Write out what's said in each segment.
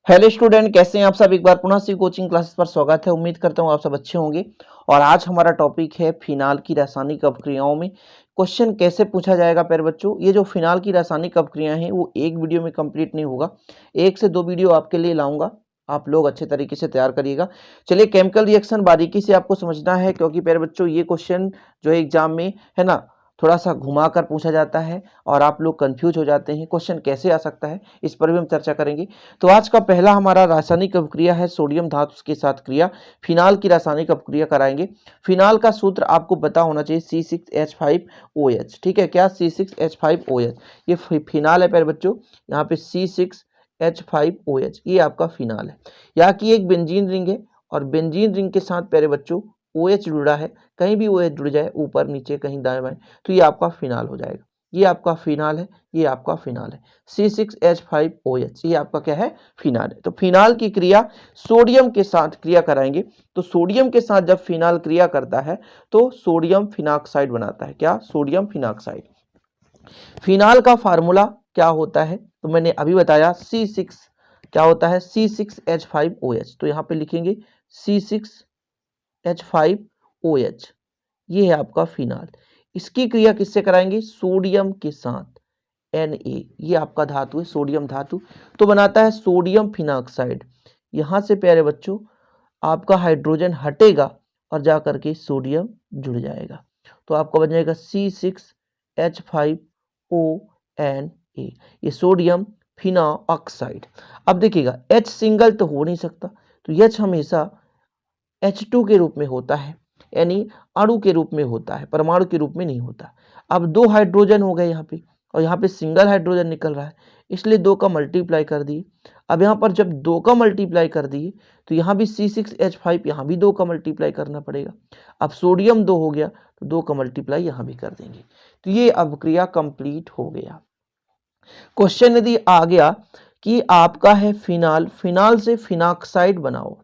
Hello student, कैसे हैं आप सब। एक बार पुनः से कोचिंग क्लासेस पर स्वागत है। उम्मीद करता हूं आप सब अच्छे होंगे। और आज हमारा टॉपिक है फिनाल की रासायनिक अपक्रियाओं में क्वेश्चन कैसे पूछा जाएगा। प्यारे बच्चों, ये जो फिनाल की रासायनिक अपक्रियाएं हैं वो एक वीडियो में कंप्लीट नहीं होगा, एक से दो वीडियो आपके लिए लाऊंगा। आप लोग अच्छे तरीके से तैयार करिएगा। चलिए, केमिकल रिएक्शन बारीकी से आपको समझना है, क्योंकि प्यारे बच्चों ये क्वेश्चन जो है एग्जाम में है ना, थोड़ा सा घुमा कर पूछा जाता है और आप लोग कंफ्यूज हो जाते हैं क्वेश्चन कैसे आ सकता है, इस पर भी हम चर्चा करेंगे। तो आज का पहला हमारा रासायनिक अपक्रिया है सोडियम धातु के साथ क्रिया, फिनाल की रासायनिक अपक्रिया कराएंगे। फिनाल का सूत्र आपको पता होना चाहिए C6H5OH। ठीक है, क्या C6H5OH, ये फिनाल है प्यारे बच्चों। यहाँ पे C6H5OH ये आपका फिनाल है। यहाँ की एक बेंजीन रिंग है और बेंजीन रिंग के साथ प्यारे बच्चों OH जुड़ा है। कहीं भी OH जुड़ जाए, ऊपर नीचे कहीं दाएं बाएं, तो ये आपका फिनाल हो जाएगा। ये आपका फिनाल है, ये आपका फिनाल है। C6H5OH ये आपका क्या है, फिनाल है। तो फिनाल की क्रिया सोडियम के साथ क्रिया कराएंगे। तो सोडियम के साथ जब फिनाल क्रिया करता है तो सोडियम फिनाक्साइड बनाता है। क्या, सोडियम फिनाक्साइड। फिनाल का फार्मूला क्या होता है तो मैंने अभी बताया, C6 क्या होता है, C6H5OH। तो यहाँ पे लिखेंगे C6H5OH, ये है आपका फिनाल। इसकी क्रिया किससे कराएंगे, सोडियम के साथ Na, ये आपका धातु है, सोडियम धातु, तो बनाता है सोडियम फिनाक्साइड। यहां से प्यारे बच्चों आपका हाइड्रोजन हटेगा और जा करके सोडियम जुड़ जाएगा, तो आपका बन जाएगा C6H5ONA, ये सोडियम फिनाक्साइड। अब देखिएगा H सिंगल तो हो नहीं सकता, तो H हमेशा H2 के रूप में होता है, यानी अणु के रूप में होता है, परमाणु के रूप में नहीं होता। अब दो हाइड्रोजन हो गए यहाँ पे, और यहाँ पे सिंगल हाइड्रोजन निकल रहा है, इसलिए दो का मल्टीप्लाई कर दिए। अब यहाँ पर जब दो का मल्टीप्लाई कर दिए तो यहाँ भी C6H5, यहाँ भी दो का मल्टीप्लाई करना पड़ेगा। अब सोडियम दो हो गया तो दो का मल्टीप्लाई यहाँ भी कर देंगे, तो ये अपक्रिया कंप्लीट हो गया। क्वेश्चन यदि आ गया कि आपका है फिनाल, फिनाल से फिनाक्साइड बनाओ,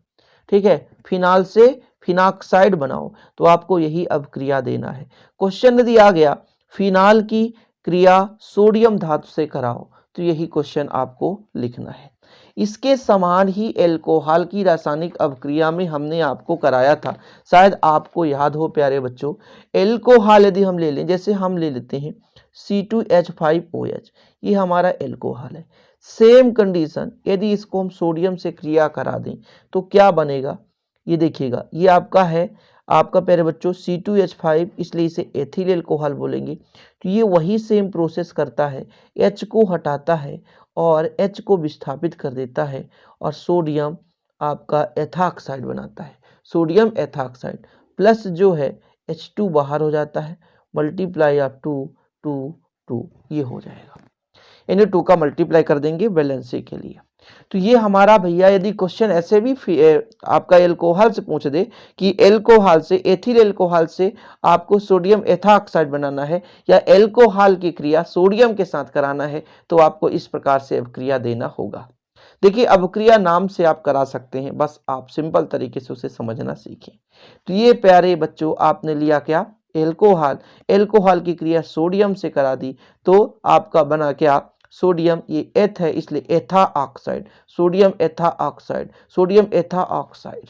ठीक है, फिनाल से फिनाक्साइड बनाओ, तो आपको यही अपक्रिया देना है। क्वेश्चन यदि आ गया फिनाल की क्रिया सोडियम धातु से कराओ, तो यही क्वेश्चन आपको लिखना है। इसके समान ही एल्कोहल की रासायनिक अपक्रिया में हमने आपको कराया था, शायद आपको याद हो प्यारे बच्चों। एल्कोहल यदि हम ले लें, जैसे हम ले लेते हैं C2H5OH, ये हमारा एल्कोहल है। सेम कंडीशन, यदि इसको हम सोडियम से क्रिया करा दें तो क्या बनेगा, ये देखिएगा, ये आपका है, आपका प्यारे बच्चों C2H5, इसलिए इसे एथिल एल्कोहल बोलेंगे। तो ये वही सेम प्रोसेस करता है, H को हटाता है और H को विस्थापित कर देता है और सोडियम आपका एथाक्साइड बनाता है। सोडियम एथाक्साइड प्लस जो है H2 बाहर हो जाता है, मल्टीप्लाई ऑफ 2 2 2, ये हो जाएगा। इन्हें 2 का मल्टीप्लाई कर देंगे बैलेंसी के लिए। तो ये हमारा भैया, यदि क्वेश्चन ऐसे भी आपका एल्कोहल से पूछ दे कि एल्कोहल से, एथिल एल्कोहल से आपको सोडियम एथाक्साइड बनाना है या एल्कोहल की क्रिया सोडियम के साथ कराना है, तो आपको इस प्रकार से अभिक्रिया देना होगा। देखिए, अभिक्रिया नाम से आप करा सकते हैं, बस आप सिंपल तरीके से उसे समझना सीखें। तो ये प्यारे बच्चों आपने लिया क्या, एल्कोहल, एल्कोहल की क्रिया सोडियम से करा दी, तो आपका बना क्या, सोडियम, ये एथ है इसलिए एथा ऑक्साइड, सोडियम एथा ऑक्साइड, सोडियम एथा ऑक्साइड।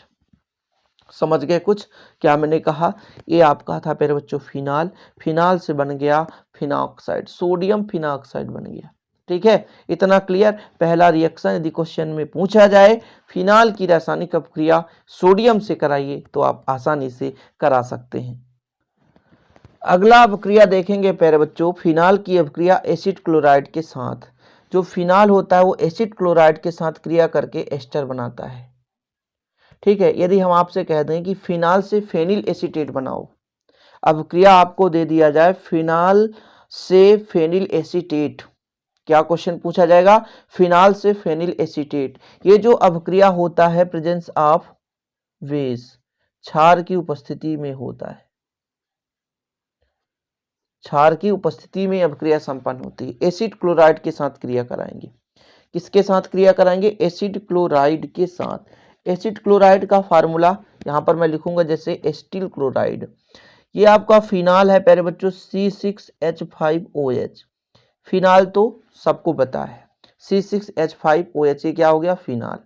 समझ गए कुछ क्या मैंने कहा, ये आपका था प्यारे बच्चों फिनाल, फिनाल से बन गया फिनाक्साइड, सोडियम फिनाक्साइड बन गया। ठीक है, इतना क्लियर। पहला रिएक्शन यदि क्वेश्चन में पूछा जाए फिनाल की रासायनिक अपक्रिया सोडियम से कराइए, तो आप आसानी से करा सकते हैं। अगला अपक्रिया देखेंगे प्यारे बच्चों, फिनाल की अपक्रिया एसिड क्लोराइड के साथ। जो फिनाल होता है वो एसिड क्लोराइड के साथ क्रिया करके एस्टर बनाता है। ठीक है, यदि हम आपसे कह दें कि फिनाल से फेनिल एसीटेट बनाओ, अपक्रिया आपको दे दिया जाए फिनाल से फेनिल एसीटेट, क्या क्वेश्चन पूछा जाएगा, फिनाल से फेनिल एसीटेट, ये जो अपक्रिया होता है प्रेजेंस ऑफ वेज, क्षार की उपस्थिति में होता है, क्षार की उपस्थिति में अपक्रिया संपन्न होती है। एसिड क्लोराइड के साथ क्रिया कराएंगे, किसके साथ क्रिया कराएंगे, एसिड क्लोराइड के साथ। एसिड क्लोराइड का फार्मूला यहां पर मैं लिखूंगा जैसे एस्टिल क्लोराइड, ये आपका फिनाल है प्यारे बच्चों C6H5OH। फिनाल तो सबको पता है, C6H5OH, ये क्या हो गया, फिनाल।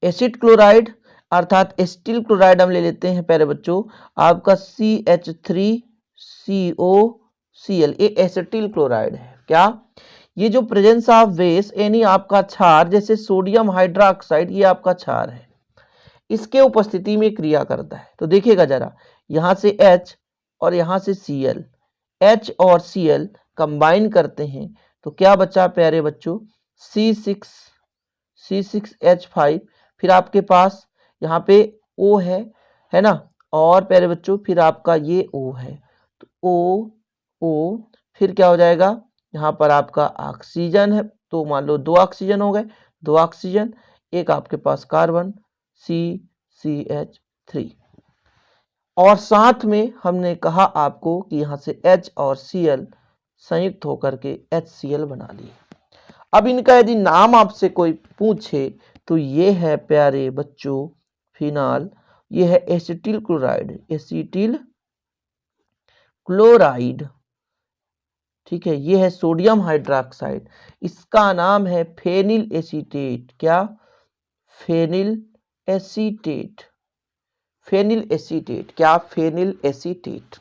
एसिड क्लोराइड अर्थात एसिटिल क्लोराइड हम ले लेते हैं प्यारे बच्चों, आपका CH3COCl, ये एसिटिल क्लोराइड है। क्या, ये जो प्रेजेंस ऑफ बेस यानी आपका क्षार, जैसे सोडियम हाइड्रोक्साइड, ये आपका क्षार है, इसके उपस्थिति में क्रिया करता है। तो देखिएगा जरा, यहां से H और यहां से Cl, H और Cl कंबाइन करते हैं तो क्या बचा प्यारे बच्चों, C6H5, फिर आपके पास यहाँ पे O है ना, और प्यारे बच्चों फिर आपका ये O है, तो O फिर क्या हो जाएगा, यहाँ पर आपका ऑक्सीजन है, तो मान लो 2 ऑक्सीजन हो गए, 2 ऑक्सीजन, एक आपके पास कार्बन CH3, और साथ में हमने कहा आपको कि यहाँ से H और Cl संयुक्त होकर के HCl बना लिए। अब इनका यदि नाम आपसे कोई पूछे तो ये है प्यारे बच्चों फिनाल, ये है एसिटिल क्लोराइड, एसिटिल क्लोराइड, ठीक है। ये है सोडियम हाइड्रोक्साइड, इसका नाम है फेनिल एसीटेट। क्या, फेनिल एसीटेट, फेनिल एसीटेट, क्या, फेनिल एसीटेट।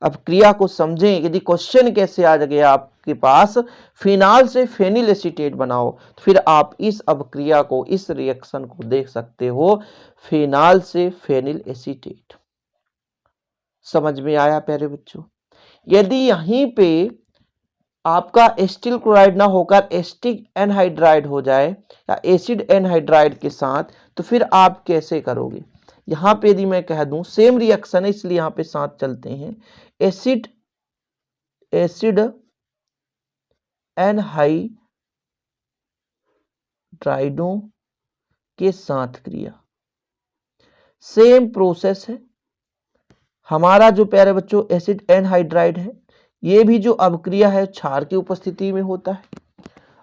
अब क्रिया को समझें, यदि क्वेश्चन कैसे आ गया आपके पास, फिनाल से फेनिल एसीटेट बनाओ, तो फिर आप इस अभिक्रिया को, इस रिएक्शन को देख सकते हो, फिनाल से फेनिल एसीटेट। समझ में आया प्यारे बच्चों। यदि यहीं पे आपका एसिटिल क्लोराइड ना होकर एसिटिक एनहाइड्राइड हो जाए या एसिड एनहाइड्राइड के साथ, तो फिर आप कैसे करोगे। यहां पे यदि मैं कह दूं सेम रिएक्शन है, इसलिए यहां पे साथ चलते हैं, एसिड एनहाइड्राइडों के साथ क्रिया, सेम प्रोसेस है। हमारा जो प्यारे बच्चों एसिड एनहाइड्राइड है, ये भी जो अभिक्रिया है क्षार की उपस्थिति में होता है।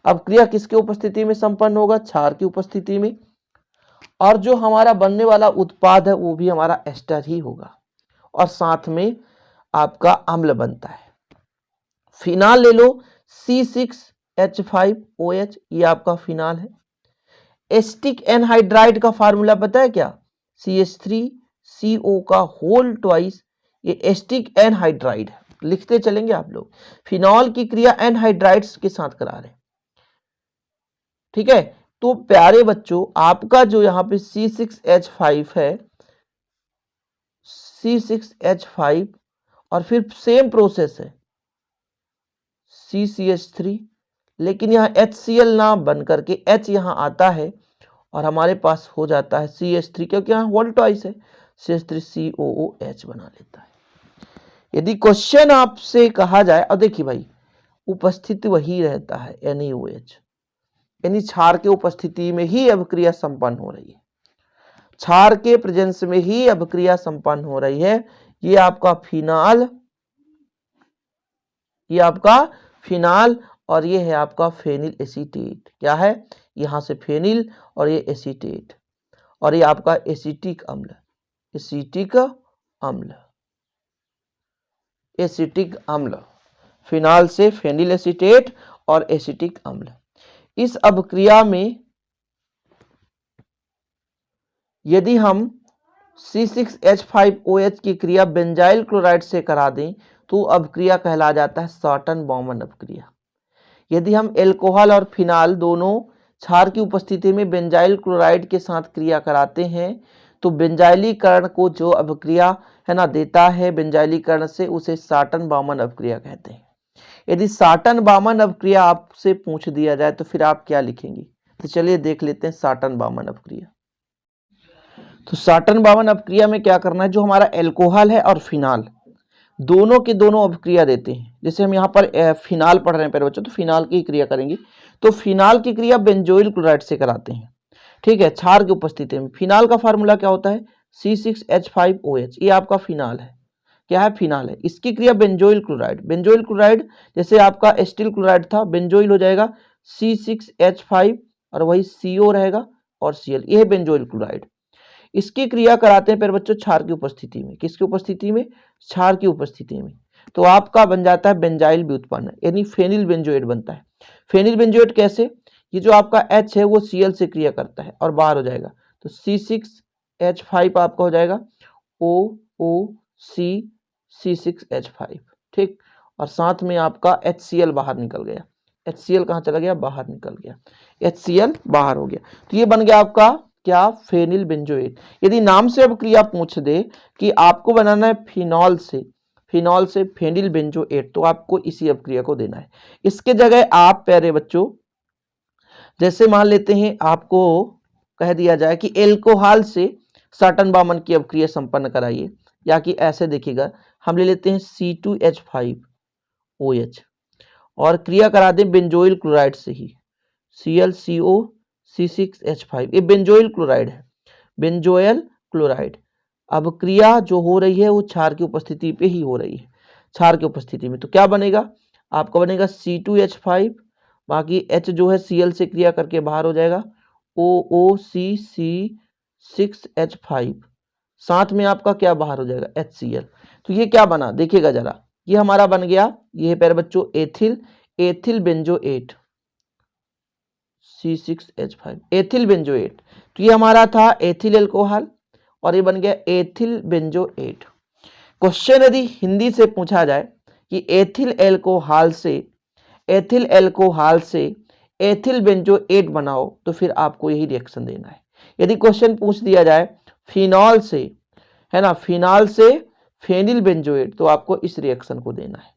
अभिक्रिया किसके उपस्थिति में संपन्न होगा, क्षार की उपस्थिति में, और जो हमारा बनने वाला उत्पाद है वो भी हमारा एस्टर ही होगा, और साथ में आपका अम्ल बनता है। फिनाल ले लो, C6H5OH, ये आपका फिनाल है। एसिटिक एनहाइड्राइड का फार्मूला पता है क्या, CH3CO का होल ट्वाइस, ये एसिटिक एनहाइड्राइड है, लिखते चलेंगे आप लोग। फिनॉल की क्रिया एनहाइड्राइड्स के साथ करा रहे, ठीक है। तो प्यारे बच्चों आपका जो यहाँ पे C6H5 है, C6H5, और फिर सेम प्रोसेस है CCH3, लेकिन यहाँ HCl ना बन करके H यहाँ आता है और हमारे पास हो जाता है CH3, क्योंकि यहाँ होल ट्वाइस है, CH3COOH बना लेता है। यदि क्वेश्चन आपसे कहा जाए, और देखिए भाई उपस्थिति वही रहता है NaOH, यानी क्षार के उपस्थिति में ही अभिक्रिया संपन्न हो रही है, क्षार के प्रेजेंस में ही अभिक्रिया संपन्न हो रही है। ये आपका फिनाल, ये आपका फिनाल, और ये है आपका फेनिल एसीटेट। क्या है, यहां से फेनिल और ये एसीटेट, और ये आपका एसिटिक अम्ल, एसिटिक अम्ल, एसिटिक अम्ल, फिनाल से फेनिल एसीटेट और एसिटिक अम्ल। इस अभिक्रिया में यदि हम C6H5OH की क्रिया बेंजाइल क्लोराइड से करा दें तो अभिक्रिया कहला जाता है शॉर्टन बॉमन अभिक्रिया। यदि हम एल्कोहल और फिनाल दोनों क्षार की उपस्थिति में बेंजाइल क्लोराइड के साथ क्रिया कराते हैं तो बेंजाइलीकरण को जो अभिक्रिया है ना देता है बेंजाइलीकरण से, उसे शॉर्टन बॉमन अभिक्रिया कहते हैं। यदि शॉर्टन बॉमन अभिक्रिया आपसे पूछ दिया जाए तो फिर आप क्या लिखेंगे, तो चलिए देख लेते हैं शॉर्टन बॉमन अभिक्रिया। तो शॉर्टन बॉमन अभिक्रिया में क्या करना है, जो हमारा एल्कोहल है और फिनाल दोनों के दोनों अभिक्रिया देते हैं। जैसे हम यहाँ पर फिनाल पढ़ रहे हैं पहले बच्चों, तो फिनाल की क्रिया करेंगे, तो फिनाल की क्रिया बेंजोइल क्लोराइड से कराते हैं, ठीक है, क्षार की उपस्थिति में। फिनाल का फार्मूला क्या होता है, C6H5OH, ये आपका फिनाल है। क्या है, फिनाल है। इसकी क्रिया बेंजोइल क्लोराइड, बेंजोइल क्लोराइड जैसे आपका एसिटिल क्लोराइड था, बेंजोइल हो जाएगा C6H5 और वही CO रहेगा और Cl, ये है बेंजोइल क्लोराइड। इसकी क्रिया कराते हैं फिर बच्चों क्षार की उपस्थिति में। किसकी उपस्थिति में, क्षार की उपस्थिति में। तो आपका बन जाता है बेंजाइल व्युत्पन्न, यानी फेनिल बेंजोएट बनता है। फेनिल बेंजोएट कैसे, ये जो आपका H है वो Cl से क्रिया करता है और बाहर हो जाएगा, तो C6H5 आपका हो जाएगा OOC C6H5, ठीक। और साथ में आपका HCl बाहर निकल गया, HCl कहाँ चला गया, बाहर निकल गया, HCl बाहर हो गया। तो ये बन गया आपका क्या, फेनिल बेंजोएट। यदि नाम से अब क्रिया पूछ दे कि आपको बनाना है फिनॉल से फेनिल बेंजोएट, तो आपको इसी अपक्रिया को देना है। इसके जगह आप प्यारे बच्चों, जैसे मान लेते हैं आपको कह दिया जाए कि एल्कोहल से साटन बामन की अपक्रिया संपन्न कराइए, या कि ऐसे देखिएगा हम ले लेते हैं C2H5OH और क्रिया करा दें बेंजोइल क्लोराइड से ही, ClCO C6H5, ये बेंजोइल क्लोराइड है, बेंजोइल क्लोराइड। अब क्रिया जो हो रही है वो क्षार की उपस्थिति पे ही हो रही है, क्षार की उपस्थिति में, तो क्या बनेगा आपका, बनेगा C2H5, बाकी H जो है Cl से क्रिया करके बाहर हो जाएगा, OOC C6H5, साथ में आपका क्या बाहर हो जाएगा, HCl। तो ये क्या बना देखिएगा जरा, ये हमारा बन गया, ये है प्यारे बच्चों ethyl benzoate C6H5, ethyl benzoate. तो ये हमारा था एथिल एल्कोहल और ये बन गया एथिल बेंजोएट। क्वेश्चन यदि हिंदी से पूछा जाए कि एथिल एल्कोहल से एथिल बेंजोएट बनाओ, तो फिर आपको यही रिएक्शन देना है। यदि क्वेश्चन पूछ दिया जाए फिनॉल से, है ना, फिनॉल से फेनिल बेंजोएट, तो आपको इस रिएक्शन को देना है,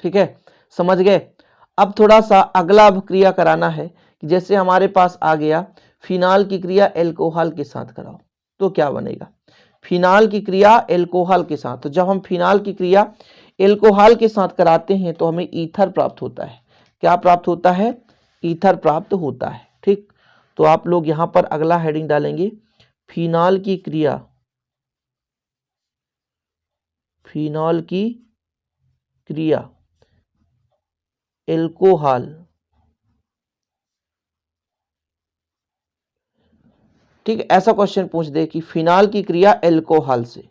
ठीक है, समझ गए। अब थोड़ा सा अगला क्रिया कराना है कि जैसे हमारे पास आ गया फिनॉल की क्रिया एल्कोहल के साथ कराओ, तो क्या बनेगा, फिनॉल की क्रिया एल्कोहल के साथ। तो जब हम फिनॉल की क्रिया एल्कोहल के साथ कराते हैं तो हमें ईथर प्राप्त होता है, क्या प्राप्त होता है, ईथर प्राप्त होता है, ठीक। तो आप लोग यहां पर अगला हेडिंग डालेंगे, फिनॉल की क्रिया एल्कोहल, ठीक। ऐसा क्वेश्चन पूछ दे कि फिनॉल की क्रिया एल्कोहल से, तो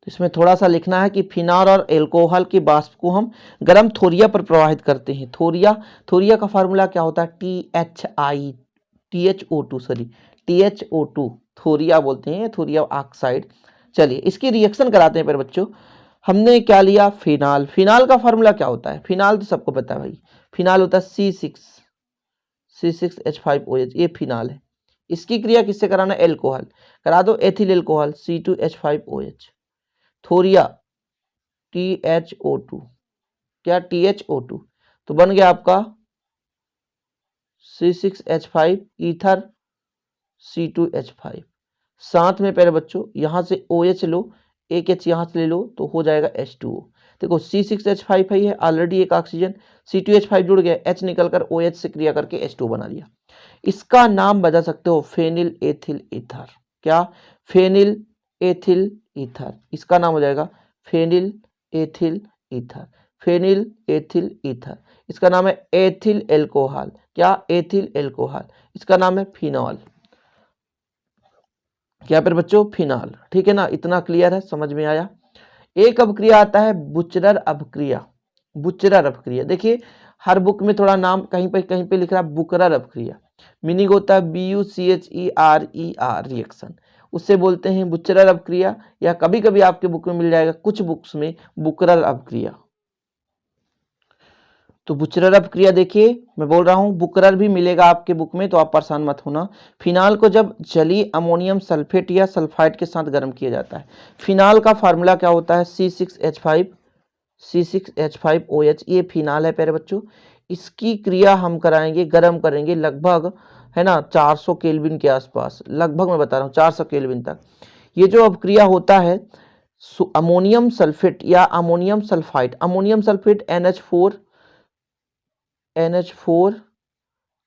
इसमें थोड़ा सा लिखना है कि फिनॉल और एल्कोहल के वाष्प को हम गर्म थोरिया पर प्रवाहित करते हैं। थोरिया का फार्मूला क्या होता है, THOO, थोरिया बोलते हैं, थोरिया ऑक्साइड। चलिए इसकी रिएक्शन कराते हैं पर बच्चों। हमने क्या लिया, फिनाल का फार्मूला क्या होता है, फिनाल तो सबको पता है भाई, फिनाल होता है C6H5OH, ये फिनाल है। इसकी क्रिया किससे कराना, एल्कोहल करा दो, एथिल एल्कोहल C2H5OH, थोरिया THO2, क्या THO2, तो बन गया आपका C6H5 ईथर C2H5, साथ में पहले बच्चों यहां से OH लो, एक H यहां से ले लो तो हो जाएगा H2O। देखो C6H5 है ऑलरेडी एक ऑक्सीजन, C2H5 जुड़ गया, H निकलकर OH से क्रिया करके H2O बना लिया। इसका नाम बता सकते हो फेनिल एथिल ईथर, क्या, फेनिल एथिल ईथर, इसका नाम हो जाएगा phenyl ethyl ether, phenyl ethyl ether. इसका नाम है एथिल एल्कोहल, क्या, एथिल एल्कोहल, इसका नाम है फिनॉल, क्या पर बच्चों, फिनॉल, ठीक है ना, इतना क्लियर है, समझ में आया। एक अपक्रिया आता है बुचरर अपक्रिया, बुचरर अपक्रिया, देखिए हर बुक में थोड़ा नाम कहीं पे लिख रहा है बुकरर अपक्रिया, मीनिंग होता है BUCHERER रिएक्शन, उससे बोलते हैं बुचरर अपक्रिया, या कभी कभी आपके बुक में मिल जाएगा कुछ बुक्स में बुकरर अपक्रिया। तो बुचरर अपक्रिया देखिए मैं बोल रहा हूं बुकरर भी मिलेगा आपके बुक में, तो आप परेशान मत होना। फिनाल को जब जलीय अमोनियम सल्फेट या सल्फाइड के साथ गर्म किया जाता है, फिनाल का फार्मूला क्या होता है, C6H5OH, ये फिनाल है प्यारे बच्चों। इसकी क्रिया हम कराएंगे, गर्म करेंगे लगभग, है ना, 400 केल्विन के आसपास, लगभग मैं बता रहा हूँ 400 केल्विन तक। ये जो अपक्रिया होता है अमोनियम सल्फेट या ammonium sulphide, ammonium sulphate NH4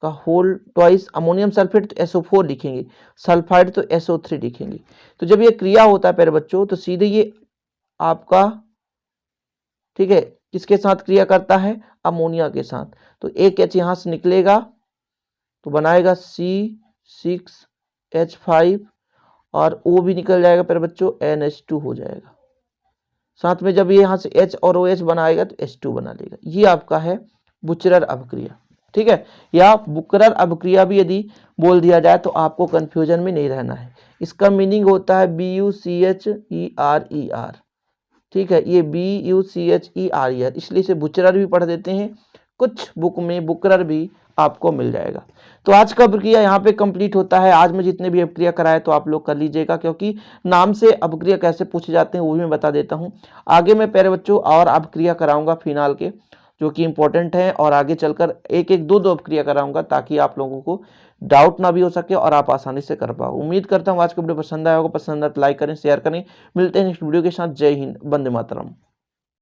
का होल ट्वाइस, अमोनियम सल्फेट तो SO4 लिखेंगे, सल्फाइड तो SO3 लिखेंगे। तो जब ये क्रिया होता है प्यारे बच्चों, तो सीधे ये आपका, ठीक है, किसके साथ क्रिया करता है, अमोनिया के साथ, तो एक H यहां से निकलेगा तो बनाएगा C6H5 और O भी निकल जाएगा प्यारे बच्चों, NH2 हो जाएगा, साथ में जब ये यहाँ से H और OH बनाएगा तो H2 बना लेगा। ये आपका है बुचरर अपक्रिया, ठीक है। या बुकरर अपक्रिया भी यदि बोल दिया जाए तो आपको कंफ्यूजन में नहीं रहना है। इसका मीनिंग होता है BUCHERER, ठीक है। ये BUCHERER, इसलिए इसे बुचरर भी पढ़ देते हैं, कुछ बुक में बुकरर भी आपको मिल जाएगा। तो आज का अपक्रिया यहाँ पे कंप्लीट होता है। आज मैं जितने भी अपक्रिया कराए तो आप लोग कर लीजिएगा, क्योंकि नाम से अपक्रिया कैसे पूछे जाते हैं वो भी मैं बता देता हूँ। आगे मैं प्यारे बच्चों और अपक्रिया कराऊंगा फिनाल के, जो कि इंपॉर्टेंट है, और आगे चलकर एक एक दो दो अपक्रिया कराऊंगा ताकि आप लोगों को डाउट ना भी हो सके और आप आसानी से कर पाओ। उम्मीद करता हूँ आज का वीडियो पसंद आया होगा। पसंद आया तो लाइक करें, शेयर करें। मिलते हैं नेक्स्ट वीडियो के साथ। जय हिंद, वंदे मातरम।